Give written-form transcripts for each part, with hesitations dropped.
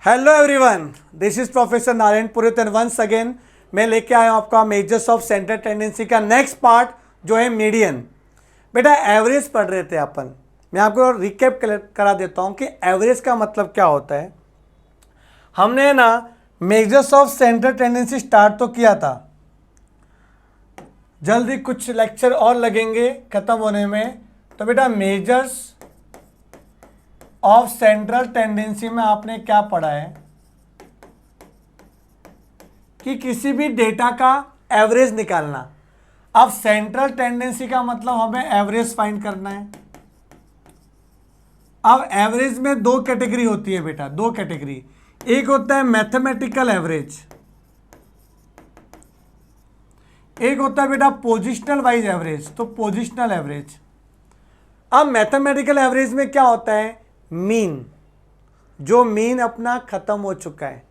Hello everyone, this is professor Narayan Purohit and once again मैं लेके आया हूँ आपका मेजर्स ऑफ सेंट्रल टेंडेंसी का नेक्स्ट पार्ट जो है मीडियन। बेटा एवरेज पढ़ रहे थे अपन, मैं आपको रिकैप करा देता हूँ कि एवरेज का मतलब क्या होता है। हमने ना measures of central tendency start तो किया था, जल्दी कुछ लेक्चर और लगेंगे खत्म होने में। तो बेटा मेजर्स ऑफ सेंट्रल टेंडेंसी में आपने क्या पढ़ा है कि किसी भी डेटा का एवरेज निकालना। अब सेंट्रल टेंडेंसी का मतलब हमें एवरेज फाइंड करना है। अब एवरेज में दो कैटेगरी होती है बेटा, दो कैटेगरी। एक होता है मैथमेटिकल एवरेज, एक होता है बेटा पोजिशनल वाइज एवरेज। तो पोजिशनल एवरेज, अब मैथमेटिकल एवरेज में क्या होता है, मीन, जो मीन अपना खत्म हो चुका है,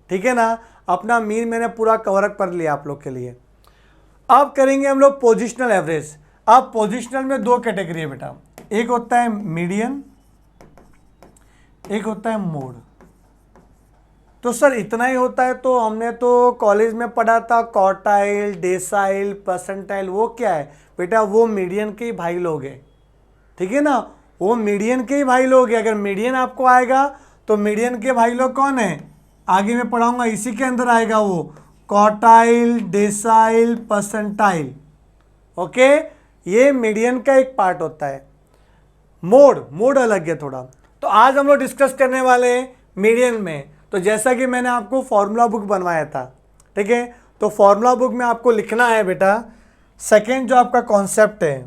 ठीक है ना। अपना मीन मैंने पूरा कवर अप कर लिया आप लोग के लिए। अब करेंगे हम लोग पोजिशनल एवरेज। अब पोजिशनल में दो कैटेगरी है बेटा, एक होता है मीडियन, एक होता है मोड। तो सर इतना ही होता है? तो हमने तो कॉलेज में पढ़ा था क्वार्टाइल, डेसाइल, परसेंटाइल। वो क्या है बेटा? वो मीडियन के ही भाई लोग हैं, ठीक है ना। वो मीडियन के ही भाई लोग हैं। अगर मीडियन आपको आएगा तो मीडियन के भाई लोग कौन है, आगे मैं पढ़ाऊंगा, इसी के अंदर आएगा वो क्वार्टाइल, डेसाइल, परसेंटाइल। ओके, ये मीडियन का एक पार्ट होता है। मोड अलग है थोड़ा। तो आज हम लोग डिस्कस करने वाले हैं मीडियन में। तो जैसा कि मैंने आपको फॉर्मूला बुक बनवाया था, ठीक है, तो फॉर्मूला बुक में आपको लिखना है बेटा सेकेंड जो आपका कॉन्सेप्ट है,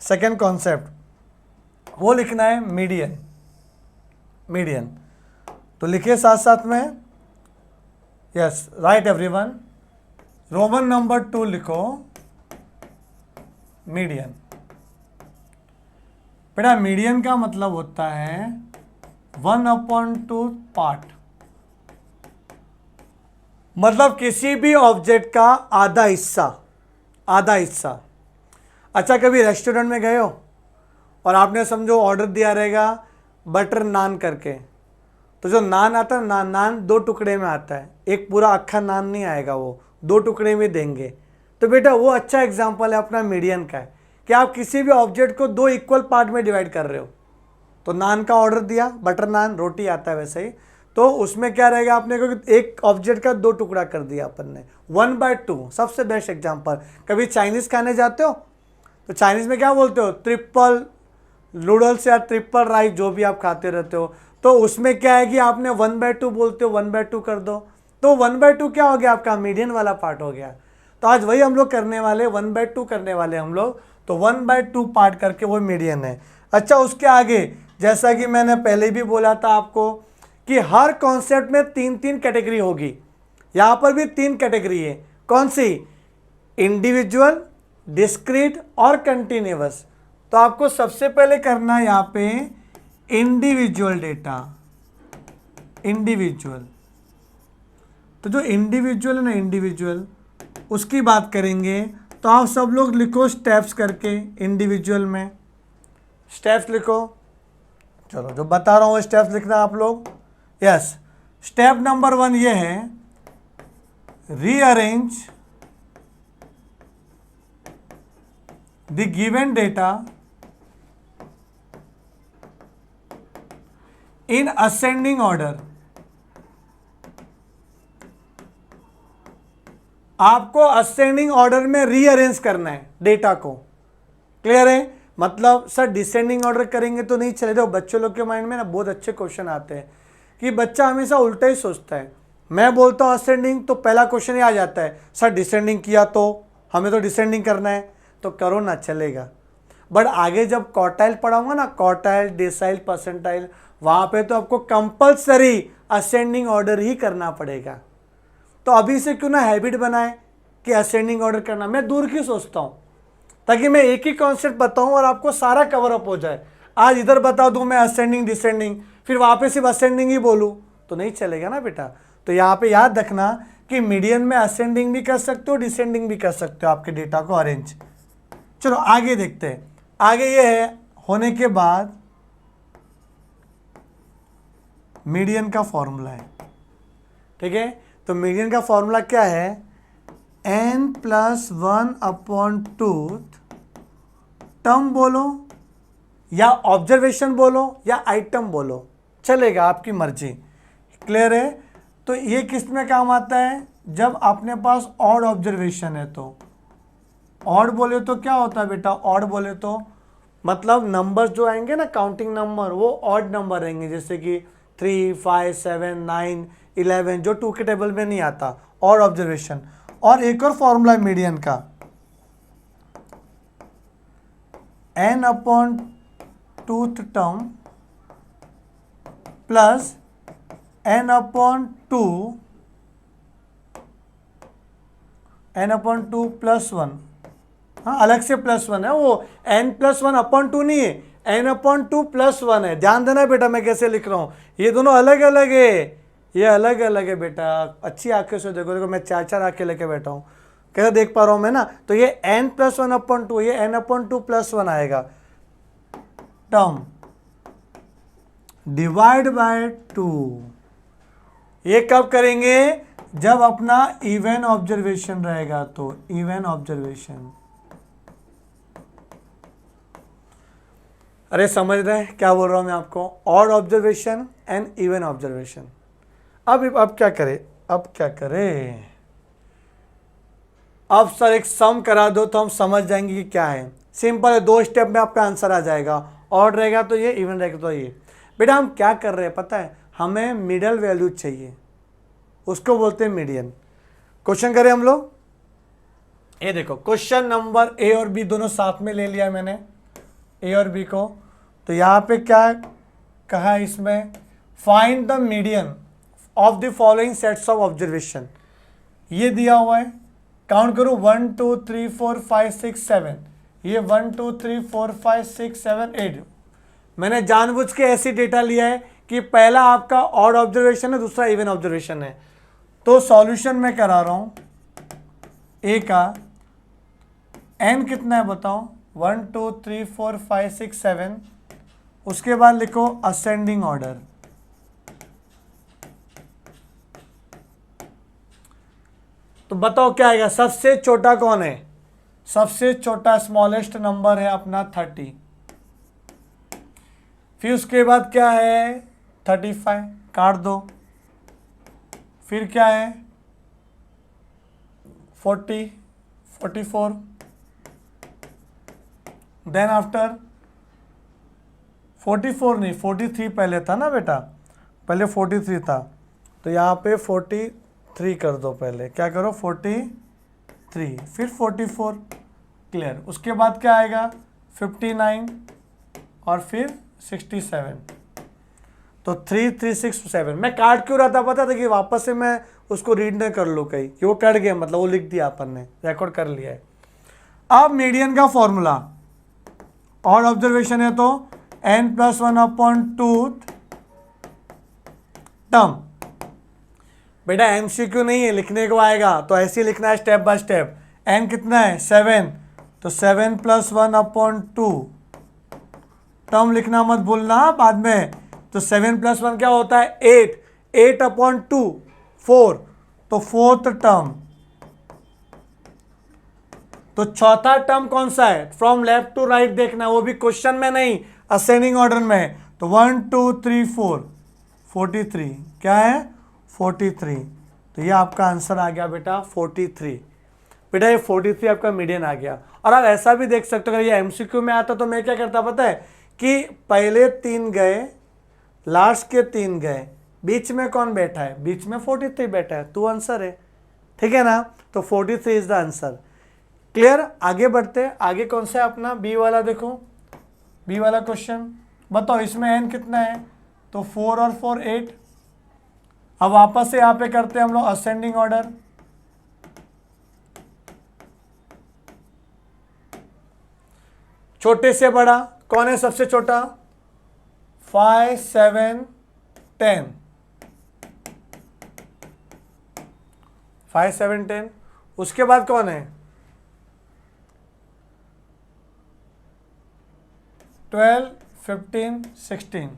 सेकेंड कॉन्सेप्ट वो लिखना है मीडियन। मीडियन तो लिखिए साथ साथ में, yes right everyone. Roman number 2 लिखो, मीडियन। बेटा मीडियन का मतलब होता है 1/2 पार्ट, मतलब किसी भी ऑब्जेक्ट का आधा हिस्सा, आधा हिस्सा। अच्छा, कभी रेस्टोरेंट में गए हो और आपने समझो ऑर्डर दिया रहेगा बटर नान करके, तो जो नान आता है नान 2 टुकड़े में आता है, एक पूरा अक्खा नान नहीं आएगा, वो 2 टुकड़े में देंगे। तो बेटा वो अच्छा एग्जांपल है अपना मीडियन का है कि आप किसी भी ऑब्जेक्ट को 2 इक्वल पार्ट में डिवाइड कर रहे हो। तो नान का ऑर्डर दिया, बटर नान, रोटी आता है वैसे ही, तो उसमें क्या रहेगा, आपने को एक ऑब्जेक्ट का 2 टुकड़ा कर दिया अपन ने, 1/2। सबसे बेस्ट एग्जाम्पल, कभी चाइनीज़ खाने जाते हो तो चाइनीज़ में क्या बोलते हो, ट्रिपल नूडल्स या ट्रिपल राइस, जो भी आप खाते रहते हो, तो उसमें क्या है कि आपने 1/2 बोलते हो, 1/2 कर दो, तो 1/2 क्या हो गया आपका, मीडियन वाला पार्ट हो गया। तो आज वही हम लोग करने वाले, 1/2 करने वाले हम लोग। तो 1/2 पार्ट करके वो मीडियन है। अच्छा, उसके आगे जैसा कि मैंने पहले भी बोला था आपको कि हर कॉन्सेप्ट में 3 कैटेगरी होगी। यहाँ पर भी 3 कैटेगरी है। कौन सी? इंडिविजुअल, डिस्क्रीट और कंटिन्यूअस। तो आपको सबसे पहले करना है यहाँ पे इंडिविजुअल डेटा, इंडिविजुअल। तो जो इंडिविजुअल है ना, इंडिविजुअल, उसकी बात करेंगे। तो आप सब लोग लिखो स्टेप्स करके, इंडिविजुअल में स्टेप्स लिखो। चलो जो बता रहा हूँ स्टेप्स लिखना आप लोग। यस, स्टेप नंबर 1 ये है, rearrange the given data in ascending order. आपको असेंडिंग ऑर्डर में रीअरेंज करना है डेटा को। क्लियर है? मतलब सर डिसेंडिंग ऑर्डर करेंगे तो नहीं चलेगा। बच्चों लोग के माइंड में ना बहुत अच्छे क्वेश्चन आते हैं कि बच्चा हमेशा उल्टा ही सोचता है। मैं बोलता हूँ असेंडिंग तो पहला क्वेश्चन ही आ जाता है, सर डिसेंडिंग किया तो हमें तो डिसेंडिंग करना है, तो करो ना, चलेगा। बट आगे जब क्वार्टाइल पढ़ाऊंगा ना, क्वार्टाइल, डेसाइल, परसेंटाइल, वहाँ पे तो आपको कंपल्सरी असेंडिंग ऑर्डर ही करना पड़ेगा। तो अभी से क्यों ना हैबिट बनाए कि असेंडिंग ऑर्डर करना। मैं दूर की सोचता हूँ ताकि मैं एक ही कॉन्सेप्ट बताऊँ और आपको सारा कवर अप हो जाए। आज इधर बता दूँ मैं असेंडिंग डिसेंडिंग, फिर वहाँ पे सिर्फ असेंडिंग ही बोलूँ तो नहीं चलेगा ना बेटा। तो यहाँ पे याद रखना कि मीडियन में असेंडिंग भी कर सकते हो, डिसेंडिंग भी कर सकते हो आपके डेटा को अरेंज। चलो आगे देखते हैं। आगे ये है, होने के बाद मीडियन का फॉर्मूला है। ठीक है। तो मीडियन का फॉर्मूला क्या है, n+1/2 टर्म बोलो या ऑब्जर्वेशन बोलो या आइटम बोलो, चलेगा, आपकी मर्जी। क्लियर है। तो ये किस में काम आता है, जब अपने पास ऑड ऑब्जर्वेशन है। तो ऑड बोले तो क्या होता है बेटा, ऑड बोले तो मतलब नंबर्स जो आएंगे ना, काउंटिंग नंबर, वो ऑड नंबर रहेंगे, जैसे कि 3, 5, 7, 9, 11, जो 2 के टेबल में नहीं आता, ऑड ऑब्जर्वेशन। और एक और फॉर्मूला है मीडियन का, n/2th term plus n/2 plus 1। हाँ, अलग से +1 है, वो n+1/2 नहीं है, n/2 + 1 है। ध्यान देना बेटा मैं कैसे लिख रहा हूँ, ये दोनों अलग अलग है, ये अलग अलग है बेटा, अच्छी आंखें से देखो। देखो मैं 4 आंखें लेके बैठा हूँ, कैसे देख पा रहा हूँ मैं ना। तो ये n+1/2, ये n/2 + 1 आएगा, टर्म डिवाइड बाय 2। ये कब करेंगे, जब अपना इवन ऑब्जर्वेशन रहेगा। तो इवन ऑब्जर्वेशन, अरे समझ रहे हैं क्या बोल रहा हूं मैं आपको, odd observation and even observation. अब क्या करें, अब सर एक सम करा दो तो हम समझ जाएंगे कि क्या है। सिंपल है, 2 स्टेप में आपका आंसर आ जाएगा। ऑड रहेगा तो ये, इवन रहेगा तो ये। बेटा हम क्या कर रहे हैं पता है, हमें मिडल वैल्यू चाहिए, उसको बोलते हैं मीडियन। क्वेश्चन करें हम लोग, ये देखो क्वेश्चन नंबर ए और बी दोनों साथ में ले लिया मैंने, ए और बी को। तो यहाँ पे क्या कहा है इसमें, find the median of the following sets of observation. ये दिया हुआ है, काउंट करो 1 2 3 4 5 6 7, ये 1 2 3 4 5 6 7 8। मैंने जानबूझ के ऐसी डेटा लिया है कि पहला आपका ऑड ऑब्जर्वेशन है, दूसरा इवन ऑब्जर्वेशन है। तो सॉल्यूशन में करा रहा हूं, ए का एन कितना है बताओ, 1 2 3 4 5 6 7। उसके बाद लिखो असेंडिंग ऑर्डर। तो बताओ क्या आएगा, सबसे छोटा कौन है, सबसे छोटा स्मॉलेस्ट नंबर है अपना 30। फिर उसके बाद क्या है 35, काट दो। फिर क्या है 40, 44। देन आफ्टर 44 नहीं, 43 पहले था ना बेटा, पहले 43 था। तो यहाँ पे 43 कर दो, पहले क्या करो 43, फिर 44। क्लियर। उसके बाद क्या आएगा 59 और फिर 67। तो 3 3 6 7। मैं काट क्यों रहा था पता था, कि वापस से मैं उसको रीड न कर लूँ कहीं, कि वो कट गया, मतलब वो लिख दिया अपन ने, रिकॉर्ड कर लिया है। अब मीडियन का फॉर्मूला, ऑड ऑब्जर्वेशन है तो n+1/2 टर्म। बेटा एमसीक्यू नहीं है, लिखने को आएगा तो ऐसे ही लिखना है स्टेप बाय स्टेप। n कितना है 7, तो 7 + 1/2 टर्म लिखना मत भूलना बाद में। तो 7 + 1 क्या होता है 8, 8/2 4, तो 4th टर्म। तो चौथा टर्म कौन सा है, फ्रॉम लेफ्ट टू राइट देखना, वो भी क्वेश्चन में नहीं, असेंडिंग ऑर्डर में। तो 1 2 3 4 43, क्या है 43। तो ये आपका आंसर आ गया बेटा 43। बेटा ये 43 आपका मीडियन आ गया। और आप ऐसा भी देख सकते हो, अगर ये एमसीक्यू में आता तो मैं क्या करता पता है, कि पहले 3 गए, लास्ट के 3 गए, बीच में कौन बैठा है, बीच में 43 बैठा है, तो आंसर है। ठीक है ना, तो 43 इज द आंसर। क्लियर। आगे बढ़ते हैं, आगे कौन सा है अपना बी वाला, देखो बी वाला क्वेश्चन। बताओ इसमें एन कितना है, तो 4 और 4 8। अब वापस से यहाँ पे करते हैं हम लोग असेंडिंग ऑर्डर। छोटे से बड़ा कौन है, सबसे छोटा 5 7 10, 5 7 10। उसके बाद कौन है 12 15 16।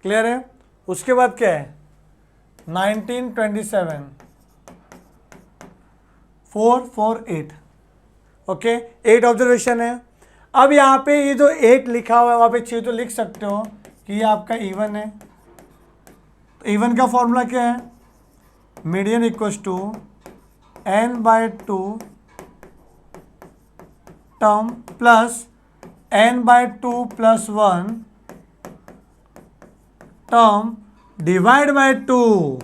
क्लियर है? उसके बाद क्या है 1927 448, ओके 8 ऑब्जर्वेशन है। अब यहाँ पे ये जो 8 लिखा हुआ है वहाँ पे 6 तो लिख सकते हो कि ये आपका इवन है। तो इवन का फॉर्मूला क्या है, median equals to n/2 term plus n/2 + 1 term divide by 2।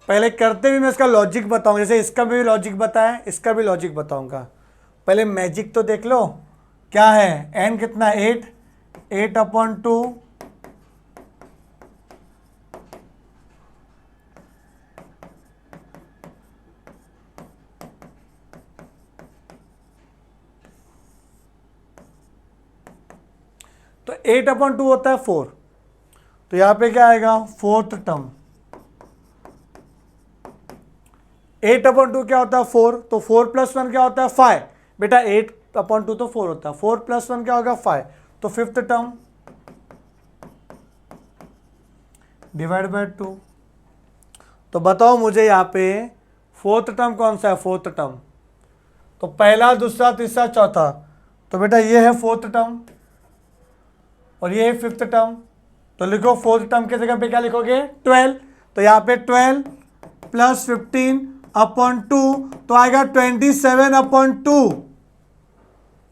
पहले करते हुए मैं इसका लॉजिक बताऊंगा, जैसे इसका भी लॉजिक बताया, इसका भी लॉजिक बताऊंगा। पहले मैजिक तो देख लो, क्या है n कितना 8, 8/2 तो 8/2 होता है 4, तो यहां पे क्या आएगा 4th टर्म। 8/2 क्या होता है 4, तो 4 + 1 क्या होता है 5। बेटा 8/2 तो 4 होता है, 4 + 1 क्या होगा 5, तो 5th टर्म डिवाइड बाय 2। तो बताओ मुझे यहाँ पे 4th टर्म कौन सा है, 4th टर्म तो पहला, दूसरा, तीसरा, चौथा, तो बेटा ये है 4th टर्म और ये है 5th टर्म। तो लिखो 4th टर्म की जगह पे क्या लिखोगे 12, तो यहाँ पे 12 + 15/2 तो आएगा 27/2।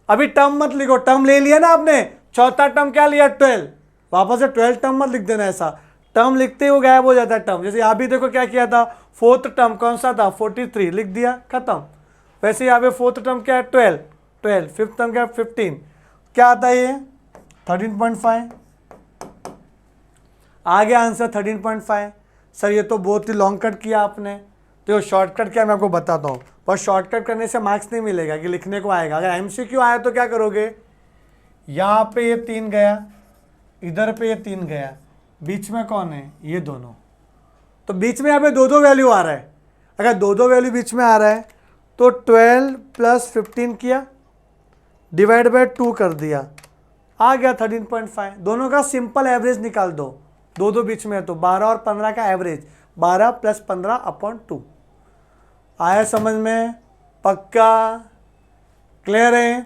अभी टर्म मत लिखो, टर्म ले लिया ना आपने, चौथा टर्म क्या लिया 12, वापस से 12 टर्म मत लिख देना, ऐसा टर्म लिखते ही गायब हो जाता है टर्म। जैसे यहाँ भी देखो क्या किया था, 4th टर्म कौन सा था 43, लिख दिया खत्म। वैसे यहाँ पे 4th टर्म क्या है 12, 5th टर्म क्या है 15, क्या आता है ये 13.5, आ गया आंसर 13.5। सर ये तो बहुत ही लॉन्ग कट किया आपने, तो शॉर्टकट क्या मैं आपको बताता हूँ, पर शॉर्टकट करने से मार्क्स नहीं मिलेगा कि लिखने को आएगा। अगर MCQ आया तो क्या करोगे, यहाँ पे ये 3 गया, इधर पे ये 3 गया, बीच में कौन है ये दोनों, तो बीच में यहाँ पे 2-2 वैल्यू आ रहा है। अगर 2-2 वैल्यू बीच में आ रहा है तो 12 + 15 किया डिवाइड बाय 2 कर दिया, आ गया 13.5। दोनों का सिंपल एवरेज निकाल दो, 2-2 बीच में है तो 12 और 15 का एवरेज 12 + 15/2। आया समझ में, पक्का क्लियर है?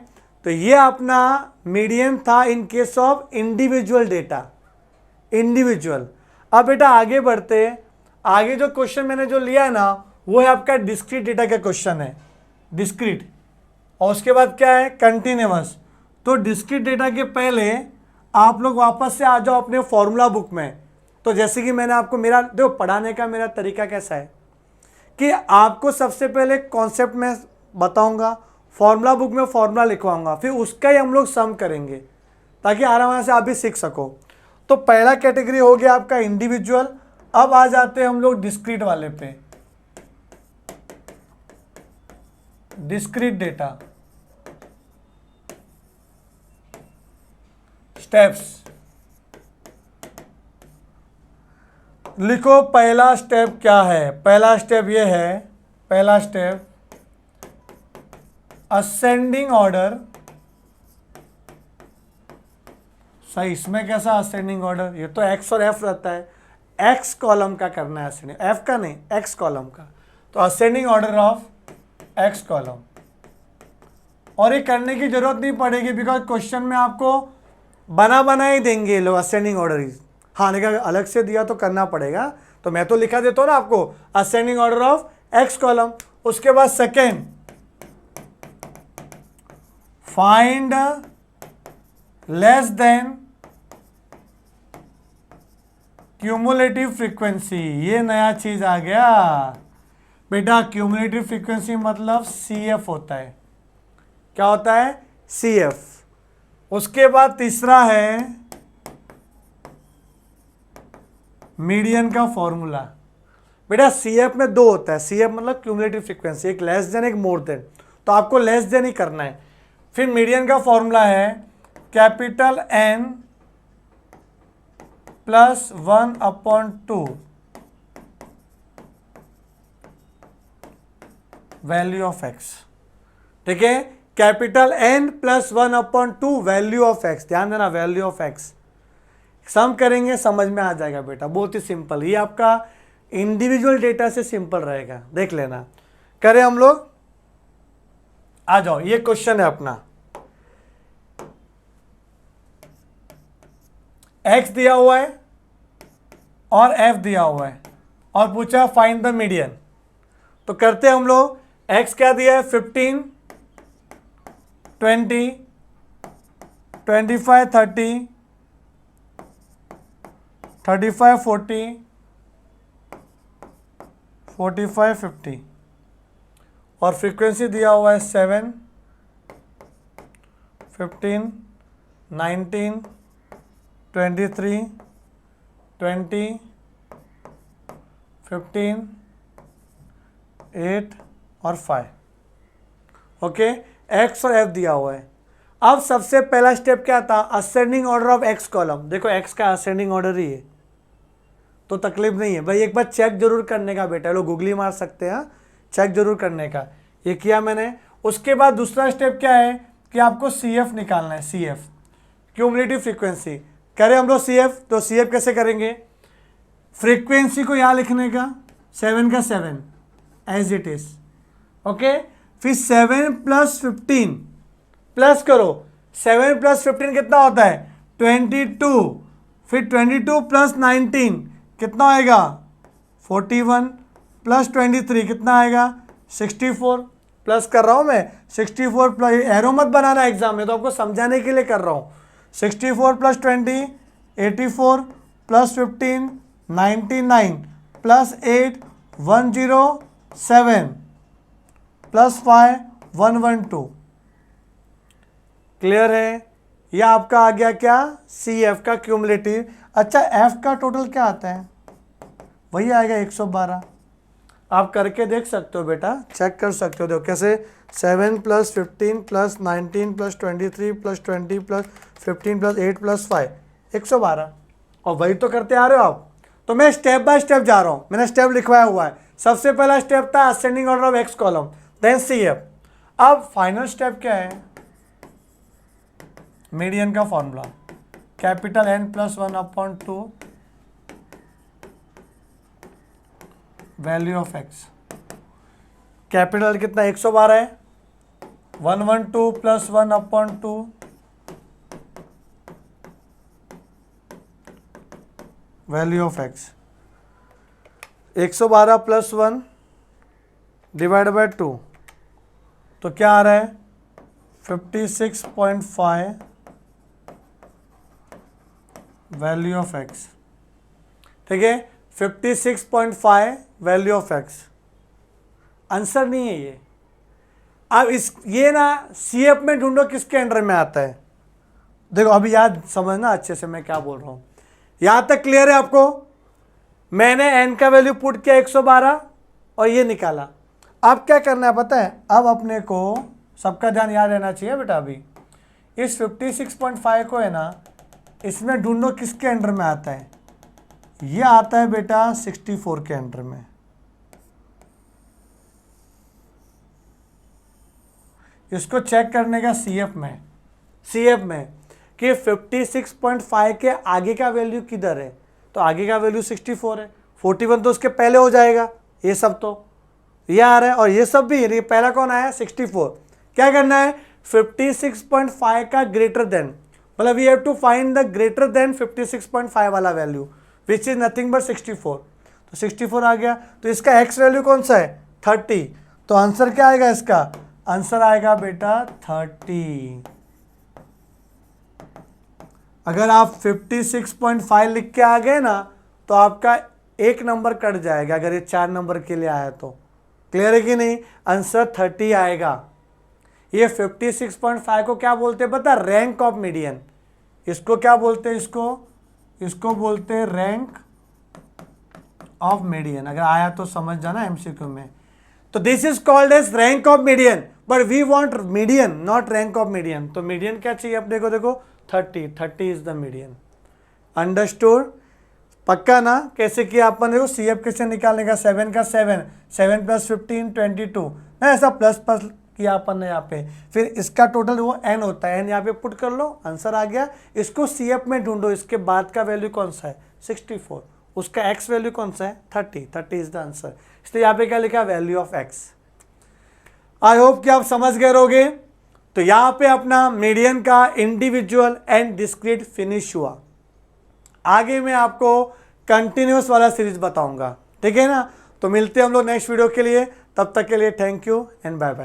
तो ये अपना मीडियन था in case of individual data, individual. अब बेटा आगे बढ़ते, आगे जो क्वेश्चन मैंने जो लिया है ना वो है आपका डिस्क्रीट डेटा का क्वेश्चन है, डिस्क्रीट, और उसके बाद क्या है कंटिन्यूअस। तो डिस्क्रीट डेटा के पहले आप लोग वापस से आ जाओ अपने फॉर्मूला बुक में। तो जैसे कि मैंने आपको, मेरा देखो पढ़ाने का मेरा तरीका कैसा है कि आपको सबसे पहले कॉन्सेप्ट में बताऊंगा, फॉर्मूला बुक में फॉर्मूला लिखवाऊंगा, फिर उसका ही हम लोग सम करेंगे ताकि आराम से आप भी सीख सको। तो पहला कैटेगरी हो गया आपका इंडिविजुअल। अब आ जाते हैं हम लोग डिस्क्रीट वाले पे, डिस्क्रीट डेटा स्टेप्स। लिखो पहला स्टेप क्या है, पहला स्टेप ये है, पहला स्टेप असेंडिंग ऑर्डर। सही, इसमें कैसा असेंडिंग ऑर्डर, ये तो एक्स और एफ रहता है, एक्स कॉलम का करना है असेंडिंग, एफ का नहीं एक्स कॉलम का। तो ascending order of x column, और ये करने की जरूरत नहीं पड़ेगी बिकॉज क्वेश्चन में आपको बना ही देंगे ये लोग असेंडिंग ऑर्डर ही। हाँ लेकिन अलग से दिया तो करना पड़ेगा, तो मैं तो लिखा देता हूँ ना आपको ascending order of x column. उसके बाद second find less than cumulative frequency, ये नया चीज आ गया बेटा। क्यूमुलेटिव फ्रीक्वेंसी मतलब CF होता है, क्या होता है CF। उसके बाद तीसरा है मीडियन का फॉर्मूला। बेटा CF में 2 होता है, CF मतलब क्यूमुलेटिव फ्रीक्वेंसी, एक लेस देन एक मोर देन, तो आपको लेस देन ही करना है। फिर मीडियन का फॉर्मूला है capital N + 1/2 value of x, ठीक है, capital N + 1/2 value of x, ध्यान देना वैल्यू ऑफ x। सम करेंगे समझ में आ जाएगा बेटा, बहुत ही सिंपल। ये आपका इंडिविजुअल डेटा से सिंपल रहेगा, देख लेना। करें हम लोग, आ जाओ, ये क्वेश्चन है अपना। x दिया हुआ है और f दिया हुआ है और पूछा फाइंड द मीडियन। तो करते हैं हम लोग, x क्या दिया है 15, 20, 25, 30, 35, 40, 45, 50 और फ्रीक्वेंसी दिया हुआ है 7, 15, 19, 23, 20, 15, 8 और 5। ओके, x और f दिया हुआ है। अब सबसे पहला स्टेप क्या था, ascending order of x column. देखो x का असेंडिंग ऑर्डर ही है तो तकलीफ नहीं है भाई, एक बार चेक जरूर करने का बेटा, लोग गूगली मार सकते हैं, चेक जरूर करने का। ये किया मैंने। उसके बाद दूसरा स्टेप क्या है कि आपको CF निकालना है, CF क्यूमुलेटिव फ्रीक्वेंसी। करें हम लोग CF, तो CF कैसे करेंगे, फ्रीक्वेंसी को यहाँ लिखने का 7 का 7 एज इट इज। ओके, फिर 7 + 15 प्लस करो, 7 + 15 कितना होता है 22, फिर 22 + 19 कितना आएगा 41, + 23 कितना आएगा 64। प्लस कर रहा हूँ मैं 64 प्लस, एरो मत बनाना एग्जाम में, तो आपको समझाने के लिए कर रहा हूँ। 64 + 20 84 + 15 99 + 8 107 + 5 112। क्लियर है? यह आपका आ गया क्या, CF का क्यूमुलेटिव। अच्छा, F का टोटल क्या आता है, वही आएगा 112। आप करके देख सकते हो बेटा, चेक कर सकते हो। देखो कैसे, 7 + 15 + 19 + 23 + 20 + 15 + 8 + 5 112। और वही तो करते आ रहे हो आप। तो मैं स्टेप बाय स्टेप जा रहा हूँ, मैंने स्टेप लिखवाया हुआ है। सबसे पहला स्टेप था ascending order of x column, then CF। अब फाइनल स्टेप क्या है, मीडियन का formula, capital N + 1/2 value of x। Capital कितना 112 है, 112 + 1/2 वैल्यू ऑफ x। 112 + 1 / 2 तो क्या आ रहा है 56.5 वैल्यू ऑफ x। ठीक है, 56.5 वैल्यू ऑफ x। आंसर नहीं है ये। अब इस ये ना CF में ढूंढो किसके अंडर में आता है। देखो अभी याद समझना अच्छे से मैं क्या बोल रहा हूँ, यहां तक क्लियर है आपको। मैंने n का वैल्यू पुट किया 112 और ये निकाला। अब क्या करना है पता है, अब अपने को सबका ध्यान याद रहना चाहिए बेटा। अभी इस 56.5 को है ना, इसमें ढूंढो किसके अंडर में आता है, ये आता है बेटा 64 के अंडर में। इसको चेक करने का CF में कि 56.5 के आगे का वैल्यू किधर है, तो आगे का वैल्यू 64 है, 41 तो उसके पहले हो जाएगा। ये सब तो ये आ रहा है और ये सब भी, ये पहला कौन आया 64। क्या करना है 56.5 का ग्रेटर देन, मतलब we have to find the greater than 56.5 वाला value which is nothing but 64। तो 64 आ गया, तो इसका x वैल्यू कौन सा है 30। तो आंसर क्या आएगा इसका, आंसर आएगा बेटा 30। अगर आप 56.5 लिख के आ गए ना तो आपका एक नंबर कट जाएगा, अगर ये 4 नंबर के लिए आया तो। क्लियर है कि नहीं, आंसर 30 आएगा। ये 56.5 को क्या बोलते हैं पता, रैंक ऑफ मीडियन। इसको क्या बोलते हैं, इसको बोलते हैं रैंक ऑफ मीडियन। अगर आया तो समझ जाना MCQ में। तो this is called as rank of median, but we want median not rank of median. तो मीडियन क्या चाहिए अपने को, देखो 30 इज द मीडियन। अंडरस्टूड, पक्का ना। कैसे किया अपन, देखो CF कैसे निकालने का, 7 का 7 + 15 22 ना, ऐसा प्लस प्लस किया अपन ने यहाँ पे, फिर इसका टोटल वो n होता है, n यहाँ पे पुट कर लो, आंसर आ गया। इसको CF में ढूंढो, इसके बाद का वैल्यू कौन सा है 64, उसका x वैल्यू कौन सा है 30 इज द आंसर। इसलिए यहाँ पे क्या लिखा value of x। I hope कि आप समझ गए रहोगे। तो यहाँ पे अपना मीडियन का इंडिविजुअल एंड डिस्क्रीट फिनिश हुआ। आगे मैं आपको कंटिन्यूस वाला सीरीज बताऊंगा, ठीक है ना। तो मिलते हैं हम लोग नेक्स्ट वीडियो के लिए, तब तक के लिए thank you and bye bye.